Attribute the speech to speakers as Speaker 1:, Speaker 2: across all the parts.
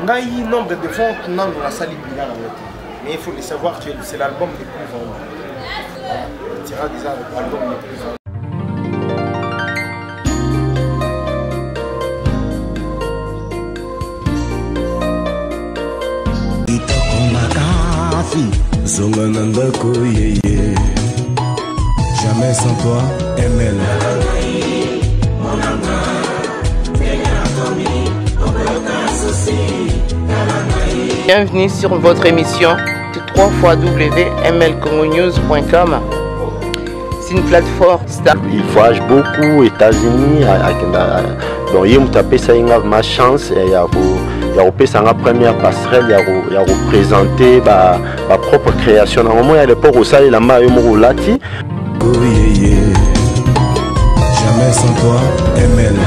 Speaker 1: Ngai nombre de ventes non dans la salle bilan mais il faut le savoir que c'est l'album le plus vendu. Voilà, Tira déjà l'album le plus vendu.
Speaker 2: Zonganandako yeye, jamais sans toi, ML.
Speaker 3: Bienvenue sur votre émission www.mlcongonews.com. C'est une plateforme star.
Speaker 4: Il voyage beaucoup aux États-Unis. Donc il m'a tapé ça ma chance et il a repris sa première passerelle, il a représenté ma propre création. À un moment, il y a l'époque où ça il a mal lati.
Speaker 2: Jamais sans toi, ML.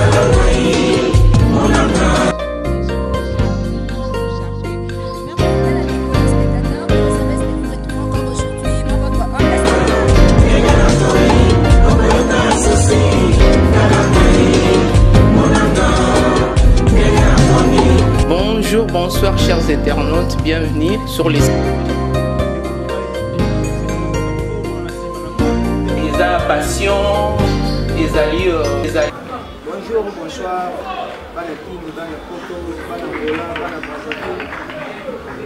Speaker 3: Bonjour, bonsoir chers internautes, bienvenue sur les passion, les alliés.
Speaker 5: Bonjour, bonsoir, dans le King, dans le Koto, dans le Gola, dans le Brazzaville,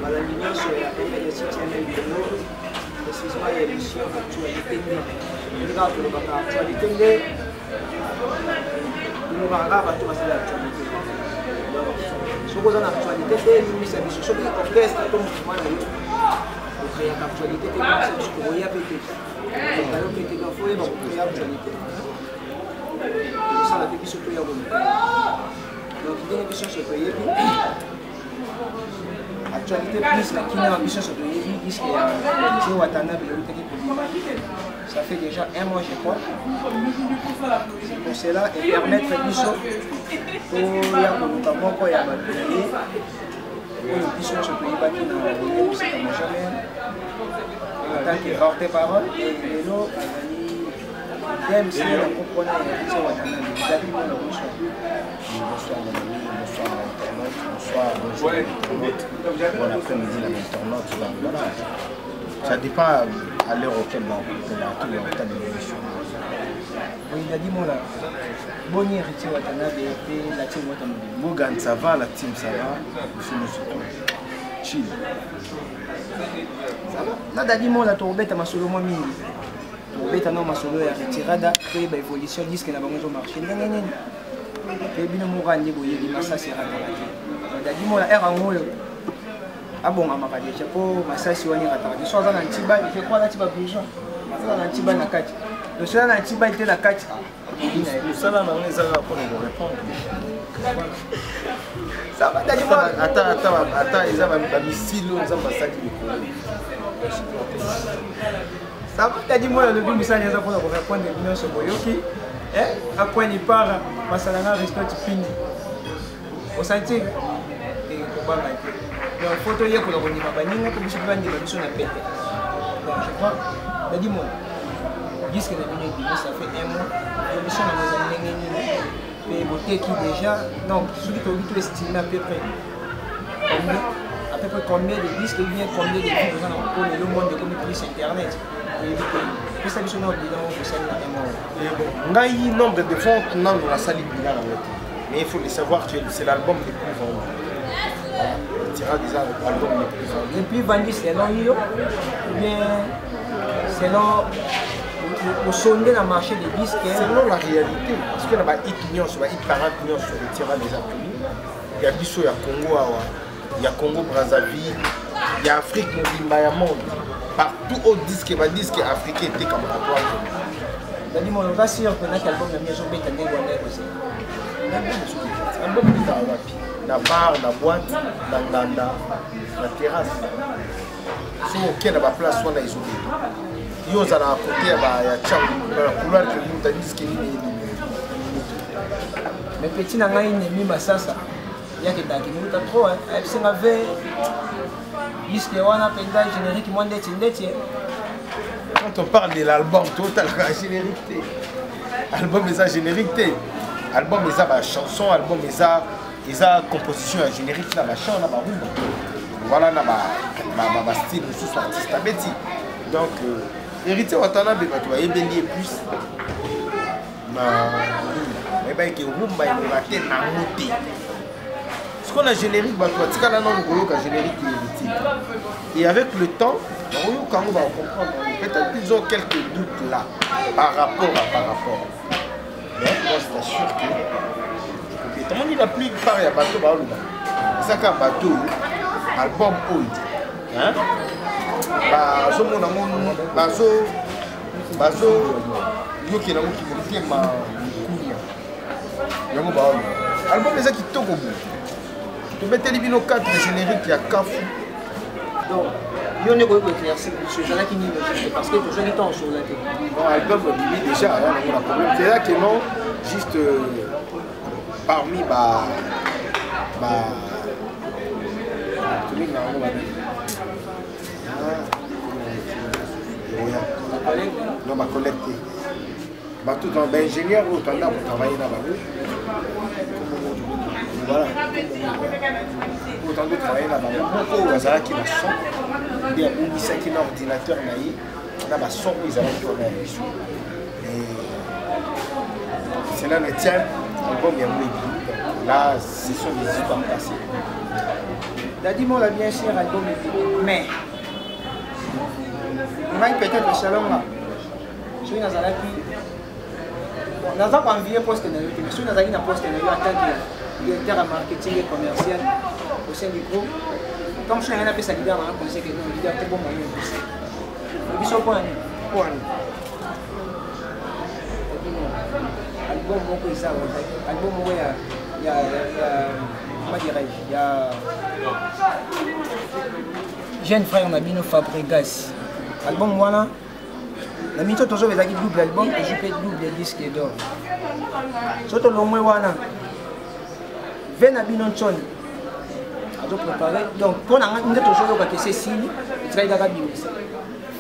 Speaker 5: dans la ligne sur la ML6, précisément l'émission Actualité. Nous avons l'actualité, nous avons l'actualité. Ce qu'on a l'actualité, c'est l'orchestre, comme moi, pour créer l'actualité, c'est ce qu'on y a pété. Ça la pétition peut y avoir. Donc il y a une question sur le pays. Actualité plus la qui n'a pas sur le pays, disent qu'il y a un Watanabe ça fait déjà un mois je crois. C'est pour cela et permettre Bissot pour y avoir notamment quand il y a un pays. Pour une question sur le pays qui n'a jamais en tant que porte-parole et les lots même si on comprenait la
Speaker 1: bonsoir bon après-midi la internaute, voilà. Ça dépend à l'heure auquel on est dans le temps de l'émission.
Speaker 5: Oui, il a dit moi là, bon héritier Watanabe et la team Watanabe.
Speaker 1: Bogan ça va, la team ça va, chill.
Speaker 5: Là, dit moi la tourbette à ma solo moi mini. Tourbette à non ma solo et retirada, créer une évolution disque na bango marché. Et bien mon rang niveau il massa c'est raté. Dit moi la R en haut. Ah bon à ma pas déjà pour massa si wani raté. Soit dans antiba, je crois là tu vas bouger. Dans antiba na kati. Le seul antiba était la kati.
Speaker 1: Ça là on les a pour nous répondre.
Speaker 5: Ça va d'aller voir.
Speaker 1: Attends, ils ont un missile, ils ont un massacre.
Speaker 5: Ça va d'aller moi le but ça les a pour répondre des millions sur Boyoki. À quoi il part, Massalana respecte fini. Au sentier. Et au bas donc photo hier pour le renouveau banning comme je peux dire la mission à péter. Donc je crois, d'aller moi. Disque de minute ça fait un mois. La mission à nos amis. Et beauté qui déjà, donc celui qui a tout estimé à peu près combien de disques et bien combien de vues pour le monde de comme plus internet. Et ça mission bilan pour ça
Speaker 1: on a eu nombre de ventes dans la salle bilan mais il faut le savoir que c'est l'album le plus vendu. Tira déjà l'album le plus vendu.
Speaker 5: Et puis vendu selon eux, bien selon au sondé dans le marché des disques.
Speaker 1: Selon la réalité, parce que là, il y a hit sur le tirage des applis. Il y a Bissot, il y a Congo, il y a Congo Brazzaville, il y a Afrique, il y a monde. Partout au disque, il y a disque africain était comme rapport.
Speaker 5: C'est-à-dire, on va sûr que notre album de maison est un dégoûté aussi.
Speaker 1: L'album est dans la bar, dans la boîte, dans la terrasse. Si on a la place, on a isolé. Yo za na côté ya cham na couloir que nous tandis que ni
Speaker 5: mais petit na ngai ni masasa yake daki ni ta trop hein c'est avait disque wana penda générique moins ndeti
Speaker 1: quand on parle de l'album total la générité album les générité album les chanson album les eza composition ya générique na bachant na barumba voilà na style mosusu artiste abeti donc héritier watanabe bato bayebeli ye plus bayebaki rumba ekoka te nango te ce qu'on a générique bato batikala nano koyoka générique héritier et avec le temps bakoyoka yango bakomprendre peut-être ils ont quelques doutes là par rapport mais moi je t'assure que tomoni la plupart ya bato baoloba ezaka bato album oyo bazomona ngo bazo yokela ngo kimotema mikunya yango baoloba album eza kitoko boye tobeteli bino 4 générique ya kafu
Speaker 5: donc yo ne koyeba éclaircir ezalaki nini parce que tozwaki temps osola te
Speaker 1: bon album obimi déjà yango na problème c'est là que non juste parmi non ma collègue tout dans ingénieur ou tanda pour travailler là-bas voilà autant de travailler là-bas beaucoup bazala qui va son bien on ça qui l'ordinateur naïe là bas son ils allaient faire et c'est là le tien album ya mouébi là ce sont des histoires passées
Speaker 5: Dadimo l'a bien sûr album mais ngai peut-être le salon là soki nazalaki naza koenvie poste na yo te mais soki nazalaki na poste na yo en tant que directeur ya marketing et commercial au sein du groupe comme soki ngai napesa leader nanga conseil ke non leader te bomba yo epesa biso mpona album moko eza album moko ya comment dirais-je ya jeune frère na bino Fabregas album wana na mito tozo bezaki double album tozo pe double disque d'or soto lomwe wana ve na bino ntsoni azo préparer donc pour na nde tozo yoka que c'est signe travail daka bimisa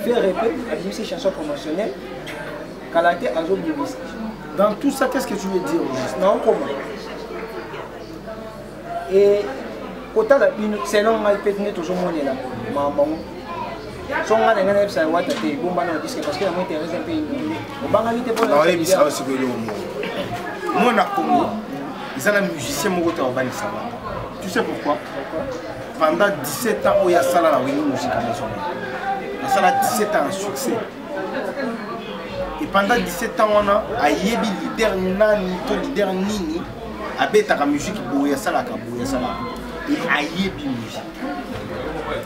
Speaker 5: faire répéter abimisa chanson promotionnelle kalate azo bimisa
Speaker 1: dans tout ça qu'est-ce que tu veux dire
Speaker 5: non comment et kotala bino selon ngai pe nde tozo monela mambango so nga ngana ebisa wata te bomba na disque parce que na m'intéresse un peu obanga vite pour
Speaker 1: na ouais bisa aussi que le moi na Congo ils ont un musicien moko ta obani ça tu sais pourquoi pendant 17 ans oya sala na wini musique nationale na sala 17 ans succès et pendant 17 ans on a yebi leader nani to leader nini abeta ka musique boya sala ka boya sala et ayebi musique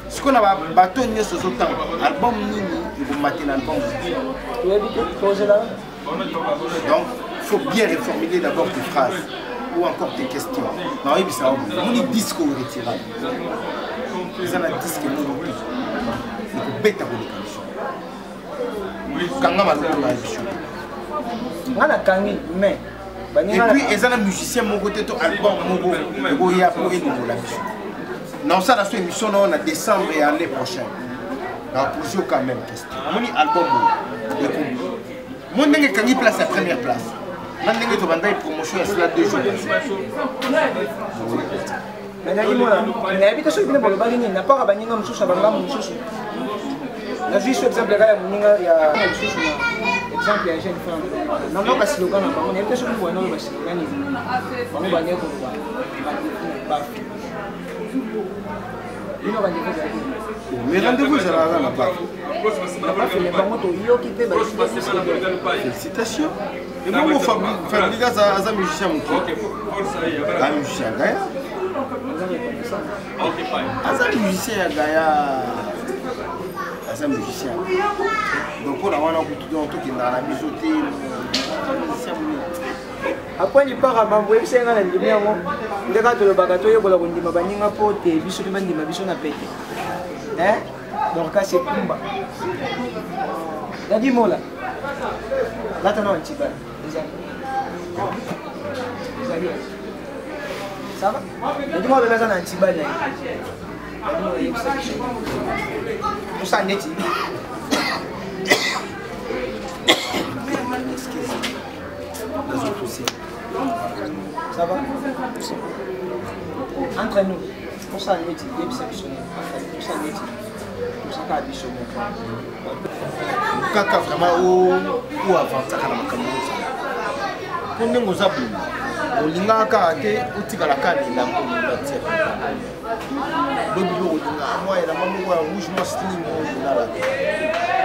Speaker 1: ce qu'on a bateau ni ce temps album nini il faut matin album donc faut bien reformuler d'abord tes phrases ou encore tes questions non oui ça on dit disque retirable ils ont un disque non il faut bêta pour kanga maloko na émission
Speaker 5: ngana kangi mais
Speaker 1: et puis ils ont un musicien mon côté to album moko ya pour une la mission non ça la sous émission on a décembre et l'année prochaine on pose quand même question mon album de combi mon ndenge kangi place à première place na ndenge to banda promotion cela 2 jours
Speaker 5: mais nani moi na habite so bino bolo bagini na para baninga mususu banga mususu na juste exemple ya muninga ya mususu exemple ya jeune femme na ndo kasi lokana bango na habite so bino no basi ngani bango banye ko ba
Speaker 1: mais rendez-vous ça là n'a pas félicitations et moi Fabregas a musicien un musicien Gaïa un musicien Gaïa un musicien donc on a tout qui dans la musique
Speaker 5: après il part à mambo et c'est un ndimi yango ndeka to bagato yo bola kondima baninga pote biso te bandima biso na pete donc ça c'est kumba Dadi mola là t'en as un petit peu ça va Dadi mola là t'en as un petit peu tout ça net Ça va? Entre nous, pour ça, nous sommes exceptionnels. Pour ça, nous sommes additionnels.
Speaker 1: Kaka vraiment ou avancer à la makamouza. Pour nous zabou, olinga kate utikala kani la komunda tsepa. Lobi lo olinga moi la mamu wa rouge moi slim mo na la.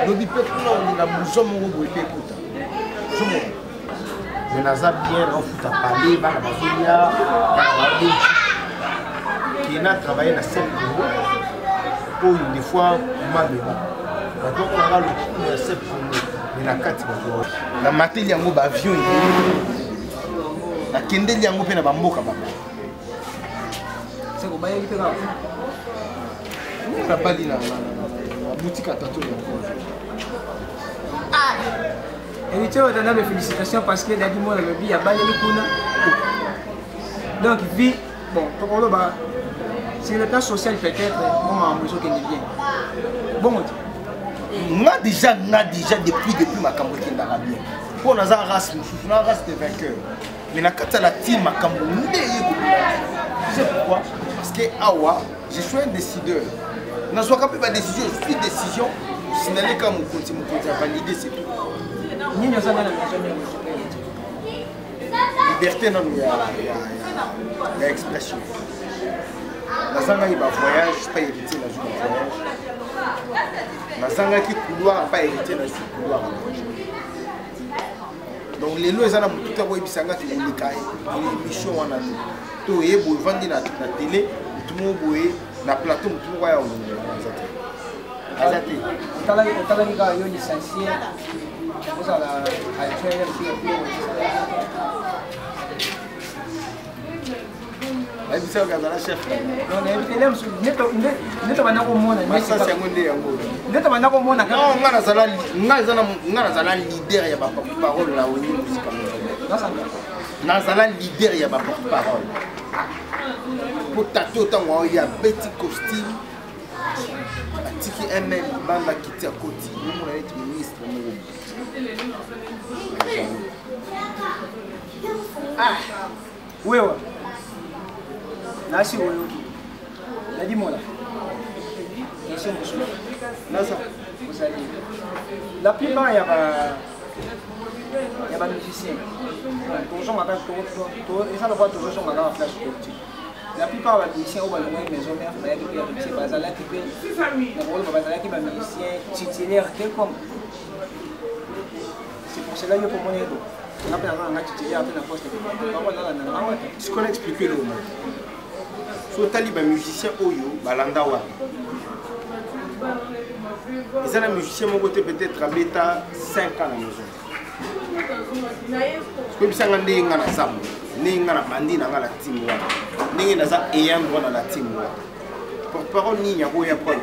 Speaker 1: Lobi pe kuna olinga muzo mo go pe kuta. Jomo. Je naza bien en foot à parler ba na bazolia ba ba qui n'a travaillé dans cette bureau pour une fois malheureux. Donc on a le coup de cette mais la carte la matérie yango ba avion la kende yango pe na ba mboka ba
Speaker 5: c'est ko baye ki ka
Speaker 1: na bali na boutique à tatou
Speaker 5: et tu as donné mes félicitations parce que Daddy Mo le bi a baye le kuna donc vie bon pour le ba c'est le plan social peut-être on a besoin qu'il est bien bon
Speaker 1: moi déjà depuis ma cambo qui ndara bien pour na za race na race de vainqueur mais na kata la team ma cambo c'est pourquoi parce que awa je suis un décideur na soit capable de décision je suis décision signaler comme mon côté à valider c'est tout
Speaker 5: ni nous ça na
Speaker 1: liberté non il y a expression nazanga il va voyage pas hériter la journée voyage nazanga qui couloir pas hériter la journée couloir donc les lois ezana mutu ta boyebisanga ki likaye émission wana to yebo vandi na télé tout le monde boye na plateau tout le monde ya azate
Speaker 5: tala ni ka yo licencié vous ala actuel
Speaker 1: la bisa kazala chef
Speaker 5: non éviter les neto bana ko mona
Speaker 1: mais ça c'est ngonde yango
Speaker 5: neto bana ko mona
Speaker 1: non ngana zala leader ya ba porte-parole la woni musique nazala leader ya ba porte-parole pour tato tango ya petit costume atiki ML banda kiti ya koti mon être ministre
Speaker 5: ah wewe nasi wewe Daddy Mo là question monsieur
Speaker 1: nasa
Speaker 5: vous allez la plupart il y a pas musicien toujours on tout et ça le voit toujours sur ma flash politique la plupart des musiciens au ballon maison mère frère qui est bazala qui peut le rôle bazala qui est musicien titulaire quelconque c'est pour cela que pour mon ego on a pas un titulaire à la poste
Speaker 1: ce qu'on a expliqué le moment so taliba musicien oyo balanda wa ils ont un musicien mon côté peut-être à bêta 5 ans à la maison comme ça ngande ngana sam ni ngana bandi na ngala team wa ni na za ayant droit dans la team wa porte-parole ni ya boya quoi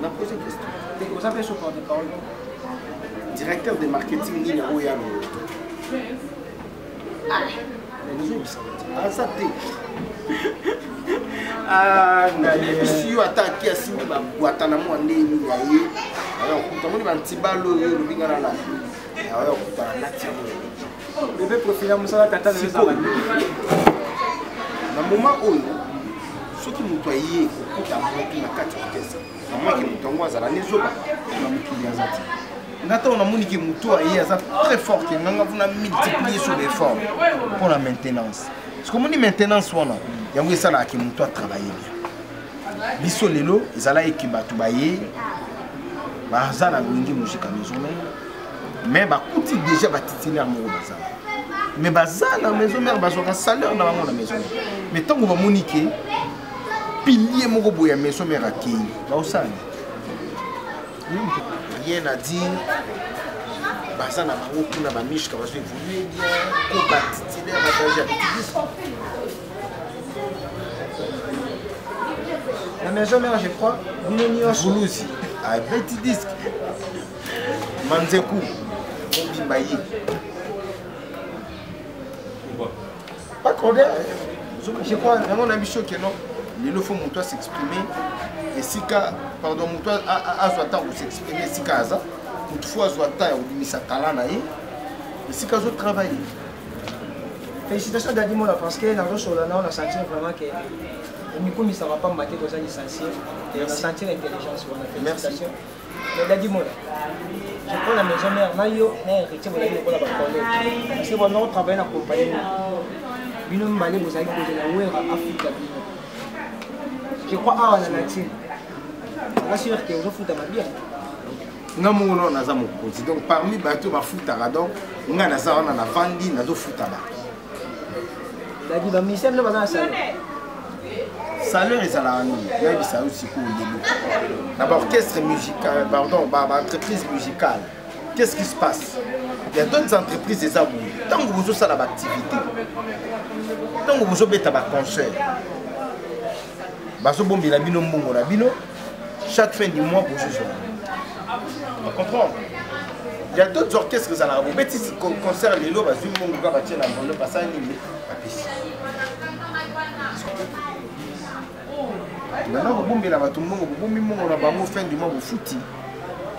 Speaker 1: na posé question
Speaker 5: vous avez ce porte-parole
Speaker 1: directeur de marketing ni ya boya si yo ataki asimbi babwata na mwa ndeni ya ye ayakuta moni bantibalo oyo olobinga na la ayakuta na lati
Speaker 5: bebe profila mosala tata
Speaker 1: na moment oyo soki moto aye kokuta motu na kati ya kesa amwaki moto yango azala nezoba na mokili aza te ngata on a moni ki moto aye aza très fort ke nganga vuna multiplier sur l'effort pour la maintenance parce que moni maintenance wana yango esala ki moto a travailler bien biso lelo ezala ekibatu baye baza na wingi musique à maison mais bakuti déjà batitinaire moko bazala mais baza na maison mère bazwaka salaire na bango na maison mais ntango bamoni ke pilier moko boya maison mère akei baosala rien à dire baza na bango kuna bamishka bazo évoluer bien ko batitinaire bataja
Speaker 5: la maison mère je crois
Speaker 1: Boulouzi a petit disque Manzekou Mbimbaye pas condé je crois vraiment on a mis que non il faut monter s'exprimer et si ka pardon monter à soit temps pour s'exprimer si kaza toutefois azwa temps ya kobimisa talent na ye esika azotravaille.
Speaker 5: Félicitations Daddy Mola parce que dans le on a senti vraiment que le micro ne sera pas maté aux licenciés et on a senti l'intelligence.
Speaker 1: Merci.
Speaker 5: Mais Daddy Mola, je prends la maison mère, Mayo, héritier, vous avez le collègue. Parce que on travaille dans la compagnie. Bino Malé, vous avez posé la ouère à Afrique. Je crois à la Latine. Je suis sûr que vous foutez ma bière.
Speaker 1: Nga mongo naza mokonzi donc parmi bato bafutaka donc nga naza wana na vandi nazofutaka.
Speaker 5: Daddy ba ministère le bazana salaire.
Speaker 1: Salaire ezalaka nini nayebisa yo sikoyo lelo na baorchestre musical pardon baentreprise musicale. Qu'est-ce qui se passe? Il y a d'autres entreprises eza boye ntango bozosala baactivité ntango bozobeta baconcert bazobombela bino mbongo na bino chaque fin du mois bozozwa. On comprend. Il y a d'autres orchestres qui ont des petits concerts, les lots, ils ont des gens qui ont des passages. Maintenant, vous avez fin du mois au foot.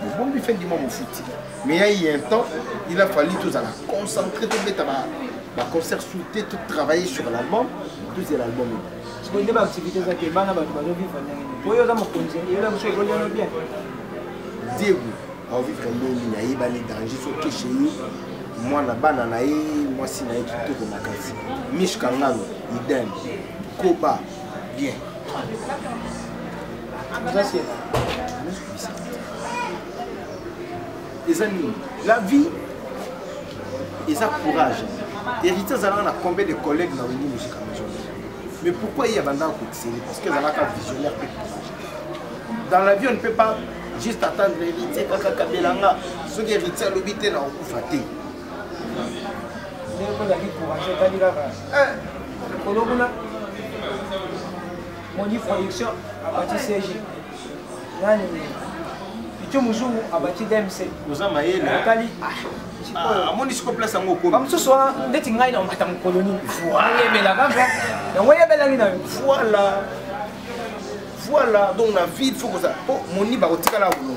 Speaker 1: Vous fin du mois au foot. Mais il y a un temps, il a fallu tous concentrer, tout mettre un concert sauté, tout travailler sur l'album, tout c'est l'album.
Speaker 5: Ce que des activités qui sont bien.
Speaker 1: Diego, on vit comme il y a des dangers sur chez nous. Moi, la banane, moi, si je suis tout comme la casse. Mich Kangalo, idem. Koba, bien. Les amis, la vie, et ça courage. Héritier, ça a combien de collègues dans le musique maison. Mais pourquoi il y a des gens qui parce qu'ils ont un visionnaire. Dans la vie, on ne peut pas juste attendre l'héritier kaka kabelanga ce qui héritier l'obité na okufaté
Speaker 5: ndeko la courage tali kaka kolokuna moni production abati CG nani picho muzungu abati DMC
Speaker 1: oza mayele
Speaker 5: tali
Speaker 1: amoni siko place yango ko
Speaker 5: bamsusu ndeti ngai na mata mkoloni yebela kaka yango yebela ngi na
Speaker 1: voilà. Voilà, donc la vie, il faut que ça. Oh, mon nid va au tika la ou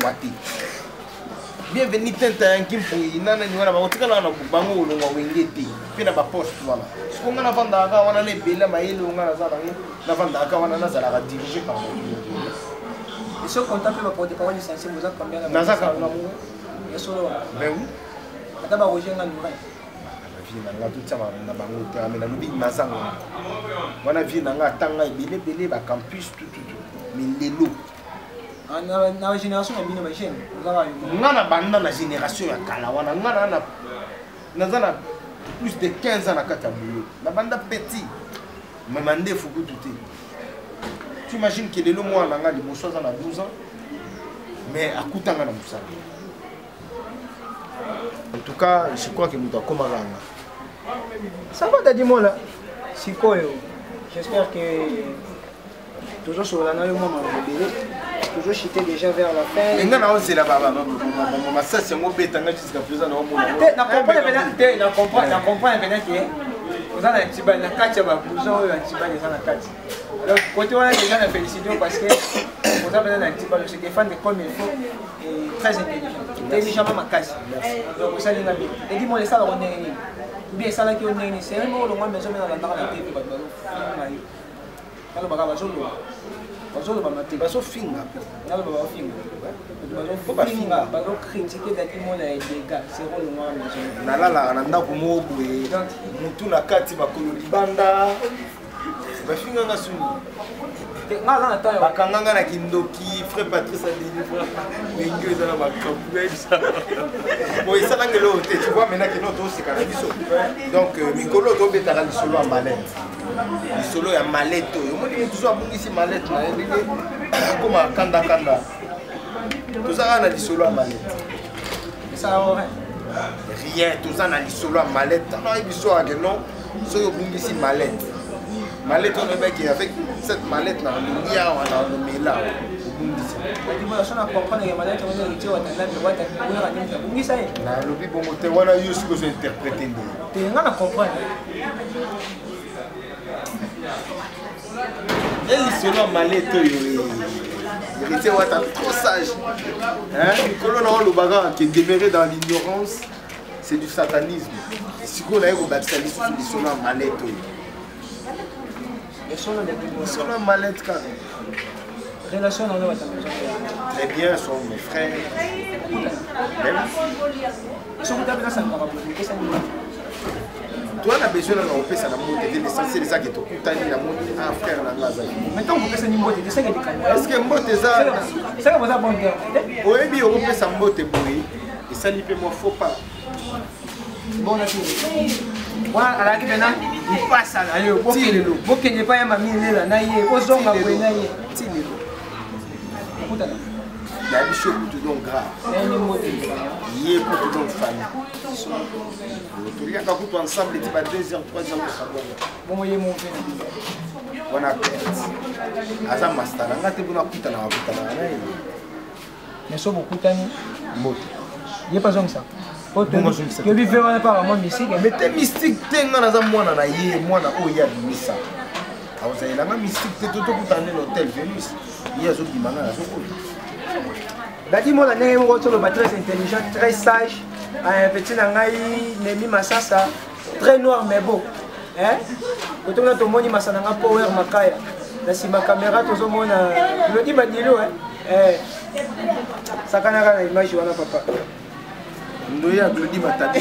Speaker 1: bienvenue Tintin qui me nana ni wana ba tika la na bango ou l'on wengeti. Puis na ba poste voilà. Ce qu'on a vendre aka wana les bela maïle ou ngana za bangi na vendre aka wana na za la diriger par moi.
Speaker 5: Et ce contact va porter parole licencié vous a combien la
Speaker 1: nazaka
Speaker 5: na mu ya solo.
Speaker 1: Ben oui.
Speaker 5: Ata ba roger ngana ngai.
Speaker 1: Na tout ça na bango te amena lubi mazanga. Wana vie na nga tanga belé ba campus tout. Mais lelo
Speaker 5: na génération ya bino ba chaîne
Speaker 1: ngana banda na génération ya kala wana ngana na plus de 15 ans na kata boulot na banda petit mais mandé fuku tout. Tu imagines que lelo moi na nga liboso za na 12 ans mais akutanga na musala. En tout cas, je crois que muta koma ranga.
Speaker 5: Ça va Daddy Mola sikoyo. J'espère que toujours sur la note toujours chité déjà vers la fin.
Speaker 1: Et on c'est là-bas, ça c'est mon bête, jusqu'à présent.
Speaker 5: On comprend maintenant que vous avez un petit bain, la carte, vous avez un petit bain dans la carte. Donc, côté on a déjà la félicité parce que vous avez un petit bain, c'est des fans de comme il faut et très intelligent. Intelligemment ma casse. Donc, vous allez bien. Et dis-moi, les salles, on est bien, ça là qui on est, c'est un mot, le moins maison, mais on a la télé. Alors, on va
Speaker 1: bazo finga
Speaker 5: alors on va finga bazo critiquer Daddy Mola et des gars c'est rôle moi
Speaker 1: na la na ndako mo boye mutu na kati bakolo libanda ba finga nga suni
Speaker 5: nga na tayo
Speaker 1: bakanganga na kindoki frère Patrice a délivré mingi eza na bakampu ça bon ça là ngelo te tu vois maintenant que notre aussi kana biso donc mikolo to betala lisolo en malette lisolo ya malette yo moni mutu so abungisi malette na yebele koma kanda tout ça na lisolo en malette
Speaker 5: ça
Speaker 1: rien tout ça na lisolo en malette na biso a que non so yo bungisi malette malette on est qui avec cette mallette na lumière on a le méla
Speaker 5: Daddy Mola so na comprendre que mallette on est retirer watanda de wata kuna nini bungisa
Speaker 1: na lobi bongo te wana yo siko so interpréter ndi
Speaker 5: te nga na comprendre
Speaker 1: et lisolo en malette yo héritier Wata trop sage. Le bagarre qui est demeuré dans l'ignorance, c'est du satanisme. Si on a eu au baptiste, c'est une mallette. C'est une mallette quand même.
Speaker 5: Relation dans notre
Speaker 1: très bien, sont mes frères. Toi, on a besoin de faire ça dans le monde. L'essentiel, c'est ça qui est tout un frère dans la vie.
Speaker 5: Maintenant, on peut faire ça dans le
Speaker 1: est-ce que mbote est ça?
Speaker 5: C'est comme ça, bon terme.
Speaker 1: Oui, mais on peut faire ça mbote boui. Et ça, il peut moi, faut pas.
Speaker 5: Bon, là, voilà, à la qui maintenant, il passe à la yo. Vous qui n'avez pas un mamie là, naïe, aux hommes à vous naïe.
Speaker 1: La vie chaude tout donc grave. Il y a beaucoup de famille. Il y a beaucoup ensemble, il y a 2 heures, 3 heures de travail.
Speaker 5: Bon, il y a mon frère.
Speaker 1: On a perdu. Asa master, on a été bon à couper dans la route.
Speaker 5: Mais ça beaucoup de mots. Il n'y a pas besoin de ça. Je vais faire un apparemment mystique.
Speaker 1: Mais t'es mystique, t'es dans un mois na yé, moi na oh ya misa. Alors ça la mystique, t'es tout dans l'hôtel Vénus. Il y a zo qui manga zo ko.
Speaker 5: Dadi moi la nene mo très intelligent, très sage. Un petit nangai Nemi Masasa, très noir mais beau. Hein? Quand on a tout moni masana nga power makaya. La si ma caméra to zo mona, le di badilo hein. Sakana na image wana papa.
Speaker 1: Ndoya Glody Matabi.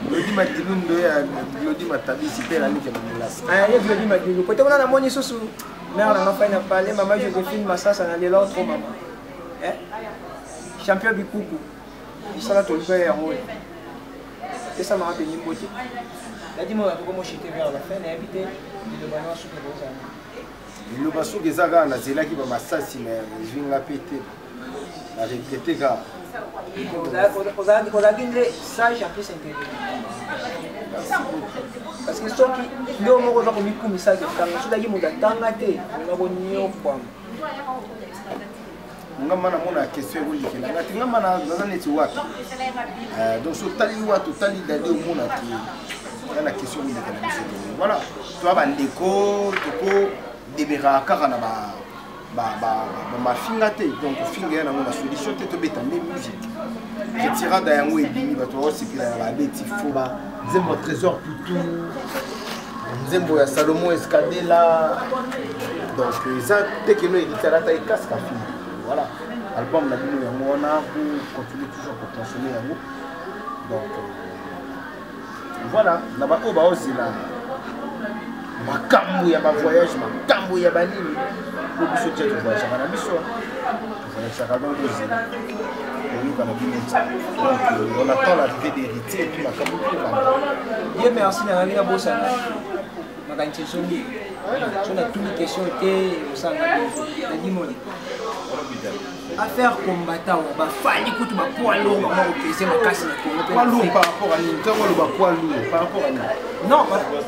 Speaker 1: Glody Matabi ndoya Glody Matabi c'était la nuit de Mamoulas.
Speaker 5: Ah, il y a Glody Matabi. Quand on a la moni sous mère la maman n'a parlé, maman Joséphine Massassa na lelo trop maman. Hein? Champion du coucou. Il sera tout le père moi. C'est ça m'a rappelé une beauté. La dit moi comment j'étais vers la fin, et habité de banois sous les années.
Speaker 1: Le basso des agas na zela qui va massassi mais je viens la péter. La répéter gars.
Speaker 5: Vous avez dit sage en plus intelligent. Parce que ceux qui n'ont pas comme il comme ça de temps, ceux qui m'ont d'attendre, on a bonnion quoi.
Speaker 1: Nga mana mona question ngoli nga tinga mana ngana ti watu donc so tali watu tali dali mona ti la question ngoli kana biso voilà toi ba ndeko toko debera kaka na ma finga te donc finga na mona solution te to beta même musique retira da yango ebimi ba to sikila ba beti foba nzembo trésor plutôt nzembo ya Salomon Escadela donc ça dès que nous éditera ta casque à fin. Voilà, l'album n'a plus on a pour continuer toujours pour consommer un mot. Donc voilà, là-bas aussi là. Ma camou ya ma voyage, ma camou ya bani. Pour que ce soit voyage à la mission. Voyage à la mission. On attend l'arrivée d'héritier et puis ma camou.
Speaker 5: Dieu merci na ngai bossa. Ma kanti songi. On a toutes les questions et au sein de Dimoni. Affaire combattant, on va faire l'écoute de ma poids lourd, on va utiliser ma casse.
Speaker 1: Poids lourd par rapport à nous, poids lourd par rapport à nous.
Speaker 5: Non,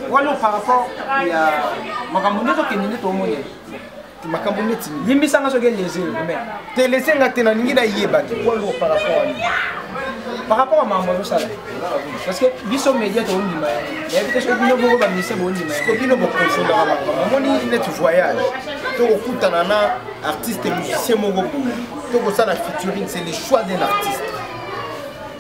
Speaker 5: poids lourd par rapport à ma camonette qui n'est pas au monde.
Speaker 1: Ma camonette,
Speaker 5: il me semble que les yeux, mais
Speaker 1: t'es laissé à tenir la yéba, poids lourd par rapport à nous.
Speaker 5: Par rapport à ma maman, ça parce que biso média to ndima ya peut-être que bino boko ba mise bo ndima
Speaker 1: ko bino boko konsola ba moni net voyage to kokutana na artiste musicien moko to ko ça la featuring c'est le choix d'un artiste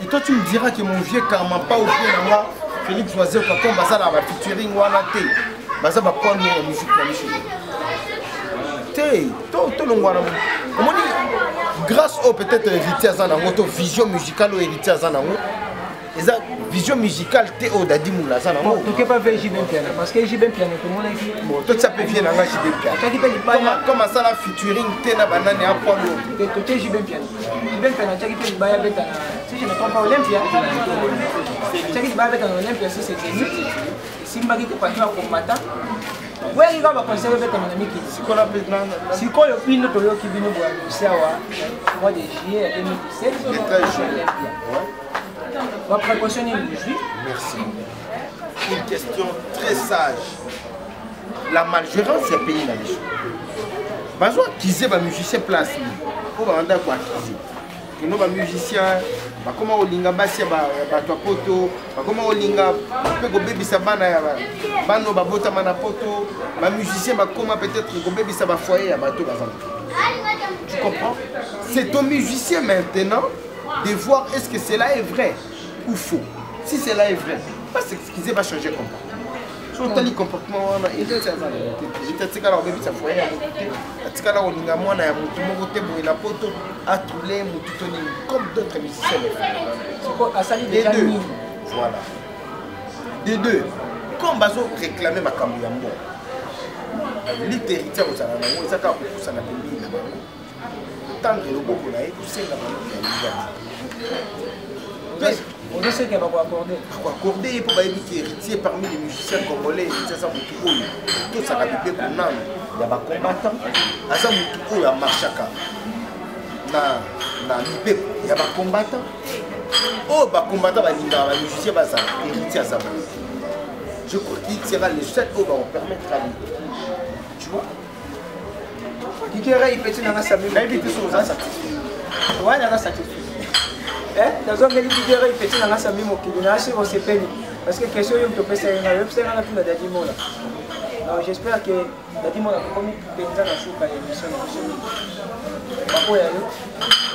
Speaker 1: et toi tu me diras que mon vieux karma pas au pied là Félix Oiseo quand on va ça la featuring wana te baza ba point de musique na musique te to longwana moni grâce au peut-être héritier azana moto vision musicale ou héritier azana et ça vision musicale t'es au dadi moula azana
Speaker 5: bon tu peux pas faire JB piano parce que JB piano tout le monde est
Speaker 1: bon tout ça peut venir dans JB piano comment ça la featuring t'es na banane à poids lourd
Speaker 5: tu es JB piano tu as qui baya beta si je ne trompe pas Olympia tu as qui baya beta Olympia si c'est si magi te pas combattant. Oui, il va conserver votre ami qui
Speaker 1: si qu'on appelle
Speaker 5: si qu'on le pine to yo qui vient voir c'est au mois de juillet 2017 va précautionner aujourd'hui.
Speaker 1: Merci. Une question très sage. La malgérance est payée la mission. Besoin qu'ils aient un musicien place pour vendre quoi qu'ils keno ba musicien bakoma olinga basi ya bato ya poto bakoma olinga mpe kobebisa bana ya bano babotama na poto ba musicien bakoma peut-être kobebisa bafoyer ya bato bazana. Tu comprends? C'est au musicien maintenant de voir est-ce que cela est vrai ou faux. Si cela est vrai, pas s'excuser, va changer de comportement. Si on a le comportement, il y a des comme d'autres musiciens. Des deux. Voilà. Des deux. Comme Bazo réclamait ma cambiambo. L'héritier aux Alanamo, ils ont beaucoup ça n'a pas mis là-bas. Tant que le beau qu'on a eu, tu sais,
Speaker 5: on sait qu'elle va accorder.
Speaker 1: Accorder pour éviter héritier parmi les musiciens congolais, c'est ça Moutoukou. Tout ça va piper qu'on a. Il y a des combattants. À ça Moutoukou, il y a Marchaka. Na Mipep, il y a des combattants. Oh, les combattants, les musiciens, les héritiers à ça. Je crois qu'il sera le seul qui va permettre à lui. Tu vois?
Speaker 5: Qui dirait il peut être dans la salle.
Speaker 1: Il a évité ça satisfait.
Speaker 5: Ouais, dans la satisfait. Dans un pays qui dirait il peut être dans la salle, il a acheté au CPN. Parce que question est un peu plus sérieuse. Je ne sais pas si Dadimo là. Alors j'espère que Dadimo a promis de faire la soupe à l'émission. Par contre, il y a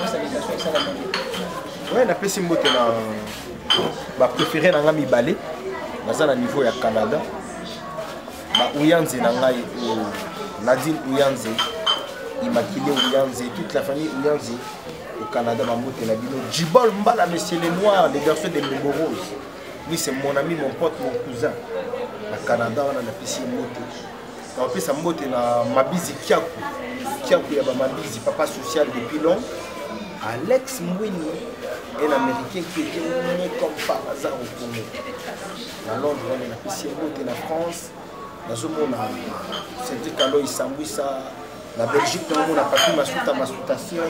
Speaker 5: une salutation et ça la manger.
Speaker 1: Ouais, on a fait ce mot que préféré dans la balai. Dans un niveau du Canada. Ouyanze Nangai, Nadine Ouyanze, Immaculée Ouyanze, toute la famille Ouyanze au Canada, Mamoute Nabino. Djibol Mbala, monsieur les Noirs, les garçons des Mémoros. Lui, c'est mon ami, mon pote, mon cousin. Au Canada, on a apprécié Mote. On a fait sa mote na Mabizi Kiakou. Kiakou, il y a Mabizi, papa social depuis longtemps. Alex Mwini, un Américain qui était né comme par hasard au Congo. À Londres, on a apprécié Mote en France. C'était Kalo Isambouissa, la Belgique, on a pas pu m'assutation.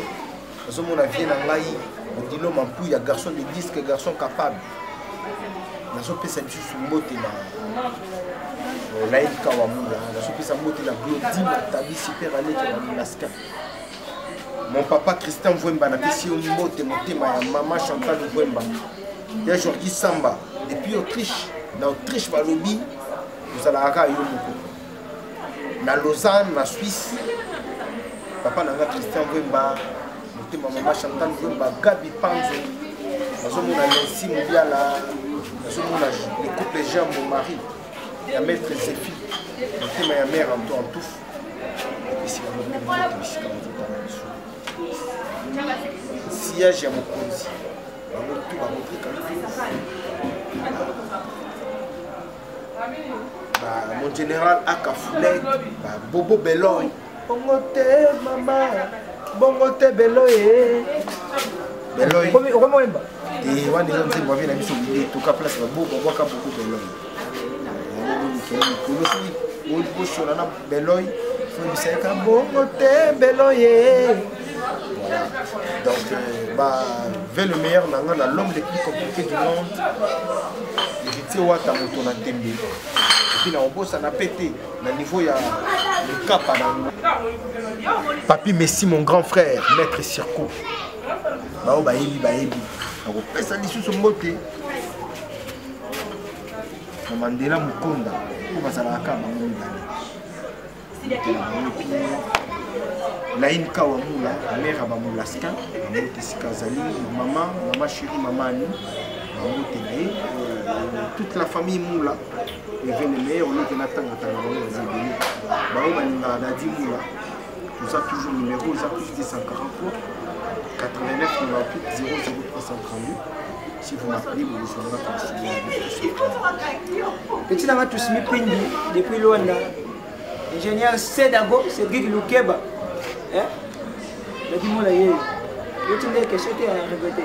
Speaker 1: On a vu en Laï, on dit l'homme en pouille, il y a garçon de disque, garçon capable. Nous avons fait cette juste moté là. Laïd Kawamula, nous avons fait cette moté là. Glodine, Tabi, super allé dans l'Alaska. Mon papa Christian Vouemba, on a fait une moté, ma maman Chantal Vouemba. Il y a Georgi Samba, depuis Autriche, dans Autriche, Balobi. Nous allons à na Lausanne, na Suisse. Papa n'a pas Christian Vouemba, ma maman Chantal Vouemba, Gabi Panzo. Nous avons Nancy Moubiala, nous avons le couple Jean, mon mari, la maître Zéphie, ma mère en tout. Et puis c'est la siège à mon cause. Mon général Akafoulek, Bobo Beloy, Bongote maman, Bongote Beloy, Beloy. Et on est en train de voir mission de tout cas place Bobo Beloy. On peut sur la Beloy, faut dire que Bongote Beloy. Donc, vers le meilleur, on a l'homme le plus compliqué du monde. Héritier Wata Motona Tembe. Et puis, on bosse à pété. Au niveau, il y a le cap à Papi Messi, mon grand frère, maître Circo. Bao Baebi, Baebi. On fait ça l'issue sur moté. Mandela Mukonda. Pour passer à la cam, Laïn Kawamula, la mère à Bamoulaskan, maman chérie, maman Annie, toute la famille Moula, et venez, on est en attente tout ça toujours numéro, ça plus 243 89 98 00 332. Si vous m'appelez, vous serez
Speaker 5: petit Nanga Tousmi Pindi, depuis Luanda, ingénieur Sedago, Cédric Loukeba. Le dimanche là, il y a des questions qui ont répété.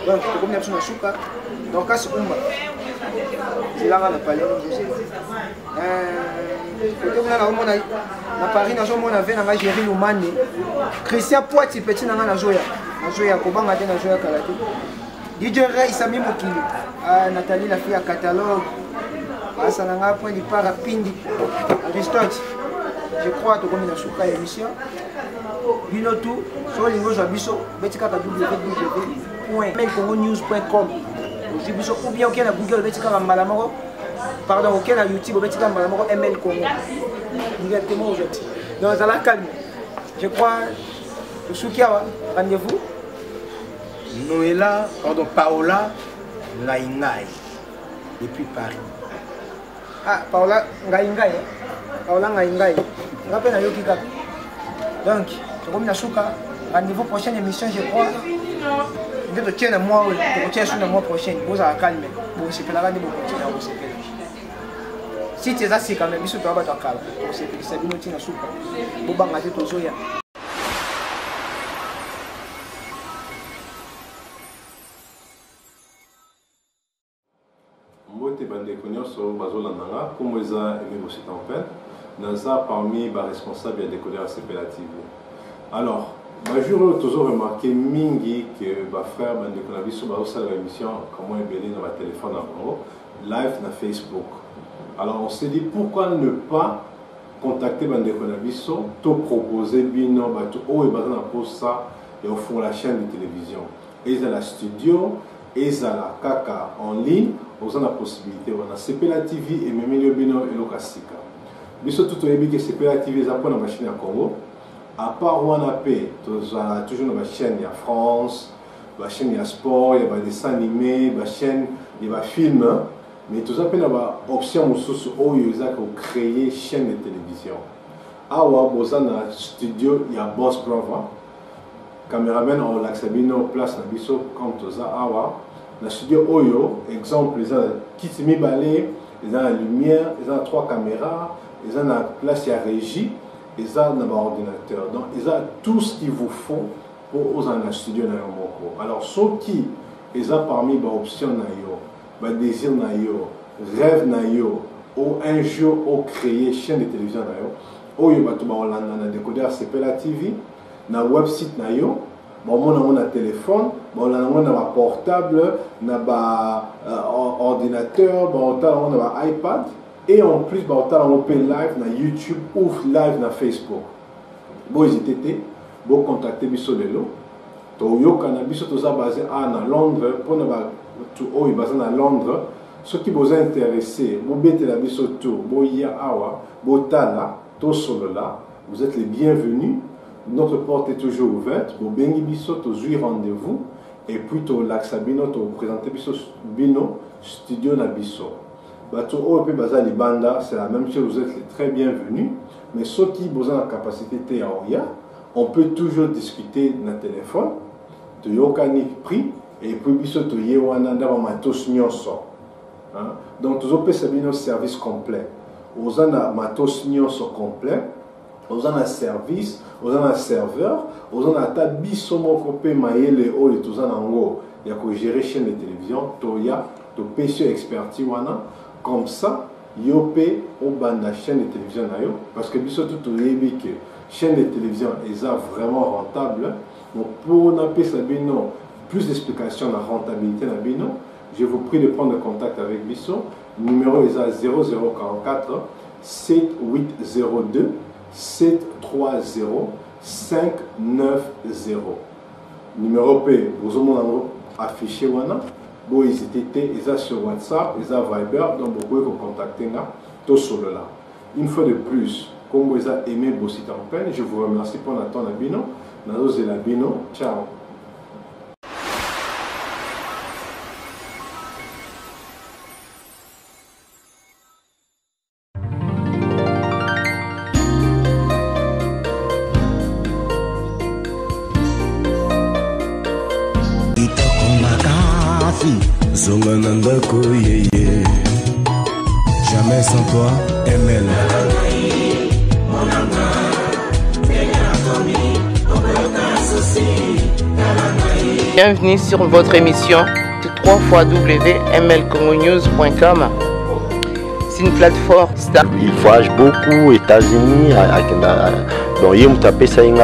Speaker 5: Donc, comme nous sommes chouka, donc à ce moment, c'est là qu'on a parlé. Paris, nous avons vu dans Géry Loumane, Christian Poiti, petit dans la Joya, Kobanga dans la Joya Karaté. DJ Ray Sami Mokili, Nathalie la fille à catalogue, à Sananga point du Parapindi, Aristote. Je crois que comme une souka émission, bino tout so lingo jwa biso betika ka www.melcongonews.com ozi biso ou bien okena Google betika ka mbala moko pardon okena YouTube betika mbala moko ML Congo directement aujourd'hui. Donc ça la calme. Je crois que Soukiawa, rendez-vous.
Speaker 1: Noëlla, pardon, Paola Ngaingai, depuis Paris.
Speaker 5: Ah, Paola Ngaingai. Paola Ngaingai. Je rappelle à Yoki Kap. Donc, je reviens à Souka. Rendez-vous prochaine émission, je crois. Je vais te tenir moi, je vais te tenir le mois prochain. Vous allez calmer. Vous allez faire rendez-vous continuer à vous séparer. Si tu es assis quand même, tu vas te calmer. Vous allez faire ça, vous allez faire Souka. Vous allez faire tout ça.
Speaker 6: Mbote bandeko nyonso bazolandanga comme eza aimé aussi tempête naza parmi les responsables de décoder CPLA TV. Alors jour toujours remarqué mingi que ba frère bandeko na biso bazosala émission comment ebele na ba téléphone na Congo live na Facebook. Alors on s'est dit pourquoi ne pas contacter bandeko na biso to proposer bino bato o e bazana pour ça et au fond la chaîne de télévision et la studio et la kaka en ligne. Vous avez la possibilité, on a CPLA TV et Memilio Bino et Lokasika. Biso tout au début que CPLA TV est pour la machine à Congo. À part Wanapé, toujours la chaîne, il y a France, la chaîne il y a sport, il y a des dessins animés, la chaîne il y a films. Mais tout ça, il y a option où ils ont créé une chaîne de télévision. Awa, dans le studio, il y a Boss Brava. Caméraman, on l'a place na biso comme tout ça. Awa. Dans le studio Oyo, exemple, ils ont Kitimi Balé, ils ont la lumière, ils ont 3 caméras, ils ont la place à régie, ils ont un ordinateur. Donc, ils ont tout ce qu'il vous faut pour oser dans le studio. Alors, ceux qui ils ont parmi les options, les désirs, les rêves, ou un jour, ou créer une chaîne de télévision, Oyo, on a décodé CPLA TV, na website, on a un téléphone, on a un portable, on a un ordinateur, on a un iPad et en plus on a un live na YouTube ou live na Facebook. Bon hésitez, bon contacter biso lelo. To yo kana biso toza basé à Londres pour na to o basé à Londres. Ceux qui vous intéressés, vous bête la biso tout, bo ya awa, bo tala, to solo là, vous êtes les bienvenus. Notre porte est toujours ouverte. Pour Bengi Bisso, toujours rendez-vous. Et puis, tu l'axabino, tu présenter Bisso Bino, studio na Bisso. Bato OEP Bazali Banda, c'est la même chose, vous êtes très bienvenus. Mais ceux qui ont la capacité de on peut toujours discuter dans le téléphone. Tu yokani prix. Et puis, Bisso, tu yewana dans matos nyonso. Donc, tu peux faire service complet. Vous avez un matos nyonso complet. Vous avez un service, vous avez un serveur, vous avez un tabiso mokopé maïle ou et tout ça nango. Il y a que gérer chaîne de télévision, toya, to pêcher expertise wana. Comme ça, yopé au banda chaîne de télévision nayo. Parce que biso tout yebi que chaîne de télévision est vraiment rentable. Donc pour n'appeler ça bino plus d'explications de la rentabilité na bino, je vous prie de prendre contact avec Bisso. Le numéro est à 0044 7802 730 590. Numéro P, vous avez affiché wana. Vous hésitez, ils sont sur WhatsApp, ils sont Viber, donc vous pouvez vous contacter tout solo là. Une fois de plus, comme vous avez aimé Bossi Tempête, je vous remercie pour l'attendre à Bino. Nazo la Bino, ciao.
Speaker 2: Zonga nandako yeye. Jamais sans toi, ML.
Speaker 3: Bienvenue sur votre émission www.mlcongonews.com. C'est une plateforme star.
Speaker 4: Il voyage beaucoup aux États-Unis. Donc, il y a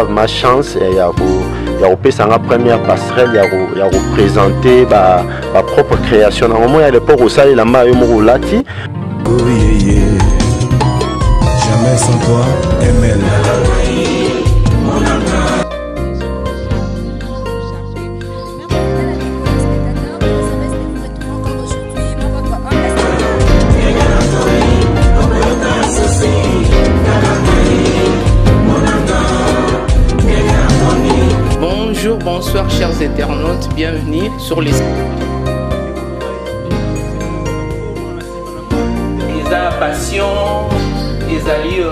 Speaker 4: ma chance. Il y a la première passerelle, il y a représenté ma propre création. Au moment où il y a l'époque où ça, il y a la Lati.
Speaker 2: Jamais sans toi, ML.
Speaker 3: bienvenue sur les... Ils ont passion, ils allaient